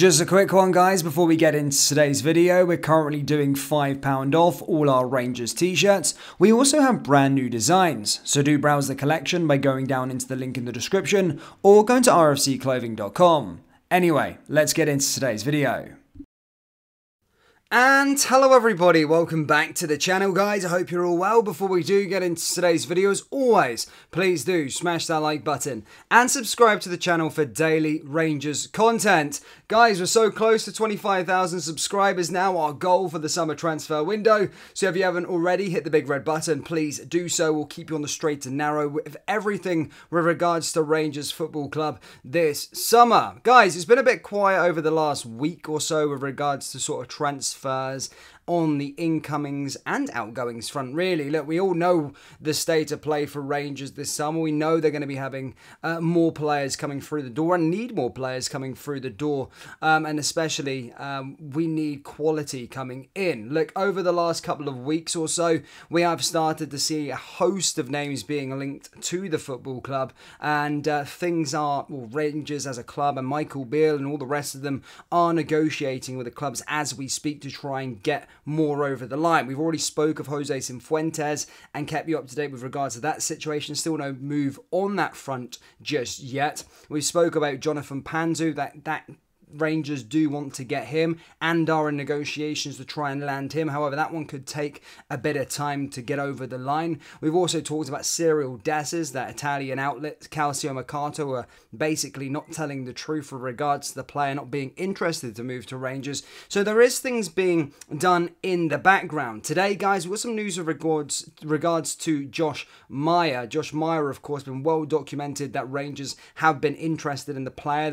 Just a quick one, guys, before we get into today's video. We're currently doing £5 off all our Rangers t-shirts. We also have brand new designs, so do browse the collection by going down into the link in the description or going to rfcclothing.com. Anyway, let's get into today's video. And hello everybody, welcome back to the channel, guys. I hope you're all well. Before we do get into today's video, as always, please do smash that like button and subscribe to the channel for daily Rangers content. Guys, we're so close to 25,000 subscribers now, our goal for the summer transfer window. So if you haven't already, hit the big red button, please do so. We'll keep you on the straight and narrow with everything with regards to Rangers Football Club this summer. Guys, it's been a bit quiet over the last week or so with regards to sort of transfers on the incomings and outgoings front, really. Look, we all know the state of play for Rangers this summer. We know they're going to be having more players coming through the door and need more players coming through the door. And especially, we need quality coming in. Look, over the last couple of weeks or so, we have started to see a host of names being linked to the football club. And things are, well, Rangers as a club and Michael Beale and all the rest of them are negotiating with the clubs as we speak to try and get more over the line. We've already spoke of Jose Cifuentes and kept you up to date with regards to that situation. Still no move on that front just yet. We spoke about Jonathan Panzu, that Rangers do want to get him and are in negotiations to try and land him. However, that one could take a bit of time to get over the line. We've also talked about Cyril Desses, that Italian outlet. Calcio Mercato are basically not telling the truth with regards to the player not being interested to move to Rangers. So there is things being done in the background. Today, guys, we've got some news with regards to Josh Maja. Josh Maja, of course, been well documented that Rangers have been interested in the player.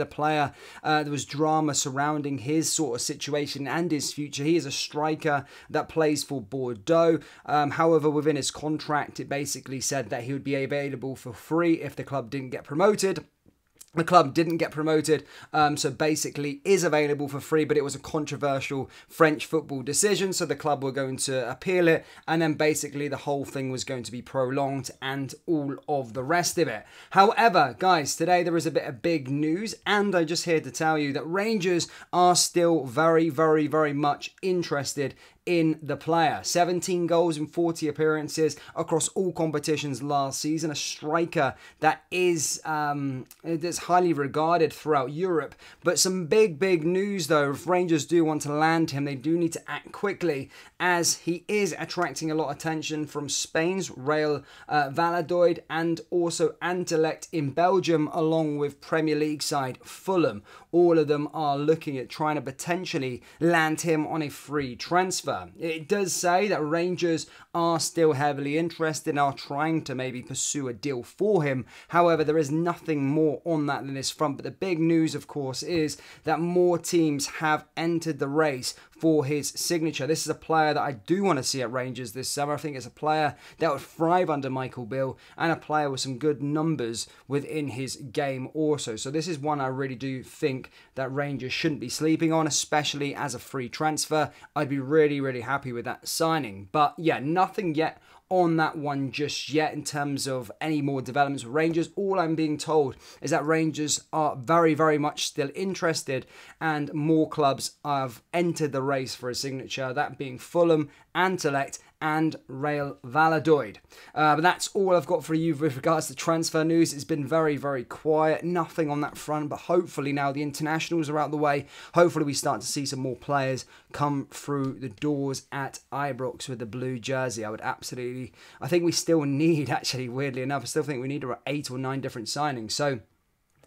There was drama surrounding his sort of situation and his future. He is a striker that plays for Bordeaux. However, within his contract, it basically said that he would be available for free if the club didn't get promoted. The club didn't get promoted, so basically is available for free, but it was a controversial French football decision, so the club were going to appeal it, and then basically the whole thing was going to be prolonged and all of the rest of it. However, guys, today there is a bit of big news, and I'm just here to tell you that Rangers are still very, very, very much interested in the player. 17 goals in 40 appearances across all competitions last season. A striker that is that's highly regarded throughout Europe. But some big news though. If Rangers do want to land him, they do need to act quickly, as he is attracting a lot of attention from Spain's Real Valladolid and also Anderlecht in Belgium, along with Premier League side Fulham. All of them are looking at trying to potentially land him on a free transfer. It does say that Rangers are still heavily interested and are trying to maybe pursue a deal for him. However, there is nothing more on that than this front. But the big news, of course, is that more teams have entered the race for his signature. This is a player that I do want to see at Rangers this summer. I think it's a player that would thrive under Michael Beale and a player with some good numbers within his game also. So this is one I really do think that Rangers shouldn't be sleeping on, especially as a free transfer. I'd be really happy with that signing. But yeah, nothing yet on that one just yet in terms of any more developments with Rangers. All I'm being told is that Rangers are very much still interested, and more clubs have entered the race for a signature, that being Fulham, Anderlecht and Real Valladolid. But that's all I've got for you with regards to transfer news. It's been very quiet, nothing on that front, but hopefully now the internationals are out of the way, hopefully we start to see some more players come through the doors at Ibrox with the blue jersey. I think we still need, actually, weirdly enough, I still think we need about 8 or 9 different signings. So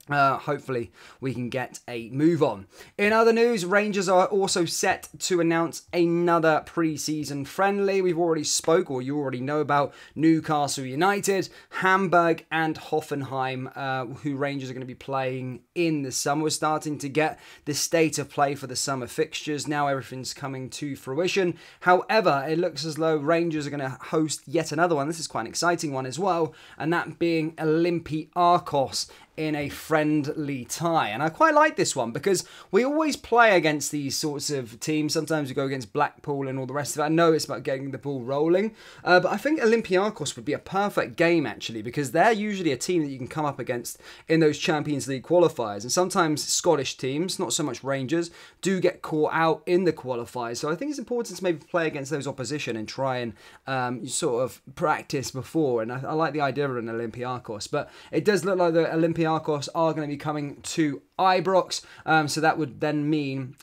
hopefully we can get a move on. In other news, Rangers are also set to announce another pre-season friendly. We've already spoke, or you already know about, Newcastle United, Hamburg and Hoffenheim, who Rangers are going to be playing in the summer. We're starting to get the state of play for the summer fixtures. Now everything's coming to fruition. However, it looks as though Rangers are going to host yet another one. This is quite an exciting one as well, and that being Olympiacos in a friendly tie. And I quite like this one because we always play against these sorts of teams. Sometimes we go against Blackpool and all the rest of it. I know it's about getting the ball rolling, but I think Olympiacos would be a perfect game actually, because they're usually a team that you can come up against in those Champions League qualifiers. And sometimes Scottish teams, not so much Rangers, do get caught out in the qualifiers. So I think it's important to maybe play against those opposition and try and sort of practice before. And I like the idea of an Olympiacos, but it does look like the Olympiacos are going to be coming to Ibrox. So that would then mean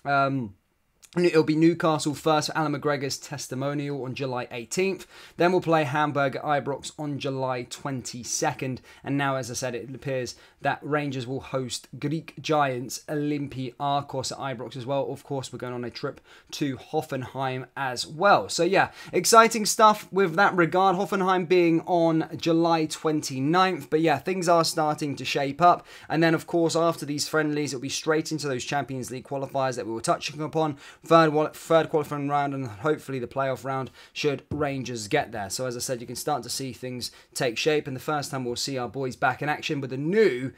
it'll be Newcastle first for Alan McGregor's testimonial on July 18th. Then we'll play Hamburg at Ibrox on July 22nd. And now, as I said, it appears that Rangers will host Greek giants Olympiacos at Ibrox as well. Of course, we're going on a trip to Hoffenheim as well. So yeah, exciting stuff with that regard. Hoffenheim being on July 29th. But yeah, things are starting to shape up. And then, of course, after these friendlies, it'll be straight into those Champions League qualifiers that we were touching upon. Third qualifying round and hopefully the playoff round should Rangers get there. So as I said, you can start to see things take shape. And the first time we'll see our boys back in action with a new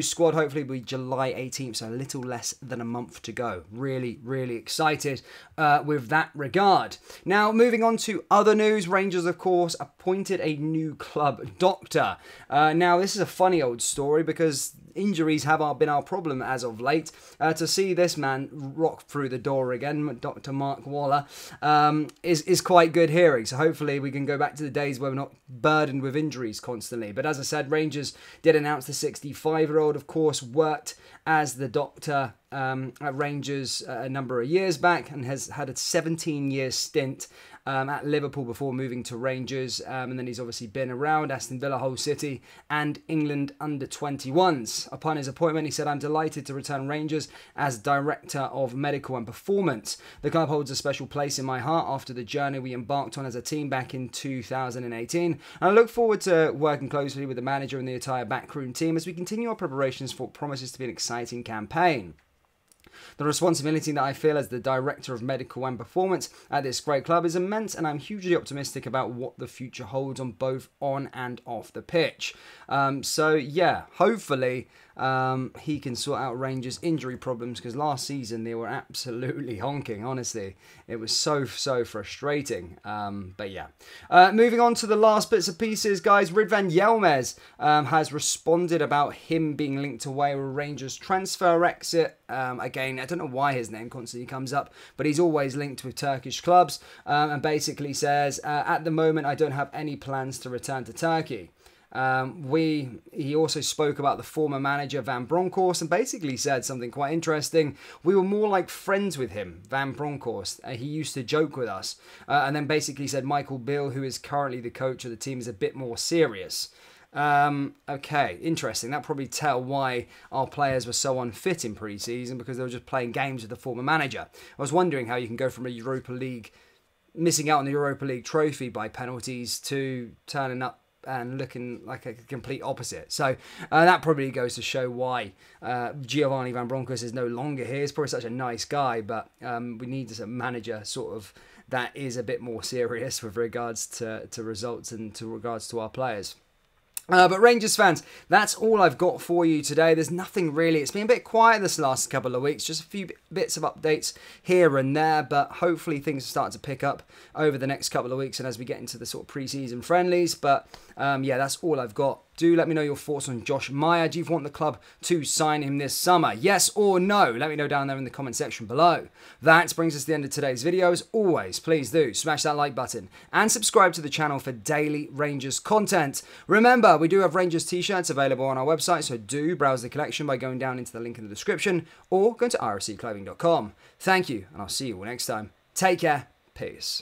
squad, hopefully will be July 18th. So a little less than a month to go. Really, really excited with that regard. Now, moving on to other news. Rangers, of course, appointed a new club doctor. Now, this is a funny old story because injuries have been our problem as of late. To see this man rock through the door again, Dr. Mark Waller, is quite good hearing. So hopefully we can go back to the days where we're not burdened with injuries constantly. But as I said, Rangers did announce the 65-year-old, of course, worked as the doctor at Rangers a number of years back and has had a 17-year stint at Liverpool before moving to Rangers, and then he's obviously been around Aston Villa, Hull City and England under-21s. Upon his appointment, he said, "I'm delighted to return Rangers as Director of Medical and Performance. The club holds a special place in my heart after the journey we embarked on as a team back in 2018. And I look forward to working closely with the manager and the entire backroom team as we continue our preparations for what promises to be an exciting campaign. The responsibility that I feel as the Director of Medical and Performance at this great club is immense, and I'm hugely optimistic about what the future holds on both on and off the pitch." So yeah, hopefully he can sort out Rangers' injury problems, because last season they were absolutely honking, honestly. It was so frustrating. But yeah. Moving on to the last bits and pieces, guys. Ridvan Yilmaz has responded about him being linked away with Rangers transfer exit. Again, I don't know why his name constantly comes up, but he's always linked with Turkish clubs, and basically says, "At the moment, I don't have any plans to return to Turkey." He also spoke about the former manager Van Bronckhorst and basically said something quite interesting. "We were more like friends with him, Van Bronckhorst. He used to joke with us." And then basically said Michael Beale, who is currently the coach of the team, is a bit more serious. Okay, interesting. That probably tell why our players were so unfit in pre-season, because they were just playing games with the former manager. I was wondering how you can go from a Europa League, missing out on the Europa League trophy by penalties, to turning up and looking like a complete opposite. So that probably goes to show why Giovanni Van Bronckhorst is no longer here. He's probably such a nice guy, but we need a manager sort of that is a bit more serious with regards to results and to regards to our players. But Rangers fans, that's all I've got for you today. There's nothing really. It's been a bit quiet this last couple of weeks. Just a few bits of updates here and there. But hopefully things are starting to pick up over the next couple of weeks and as we get into the sort of pre-season friendlies. But yeah, that's all I've got. Do let me know your thoughts on Josh Maja. Do you want the club to sign him this summer? Yes or no? Let me know down there in the comment section below. That brings us to the end of today's video. As always, please do smash that like button and subscribe to the channel for daily Rangers content. Remember, we do have Rangers t-shirts available on our website, so do browse the collection by going down into the link in the description or going to rscclothing.com. Thank you, and I'll see you all next time. Take care. Peace.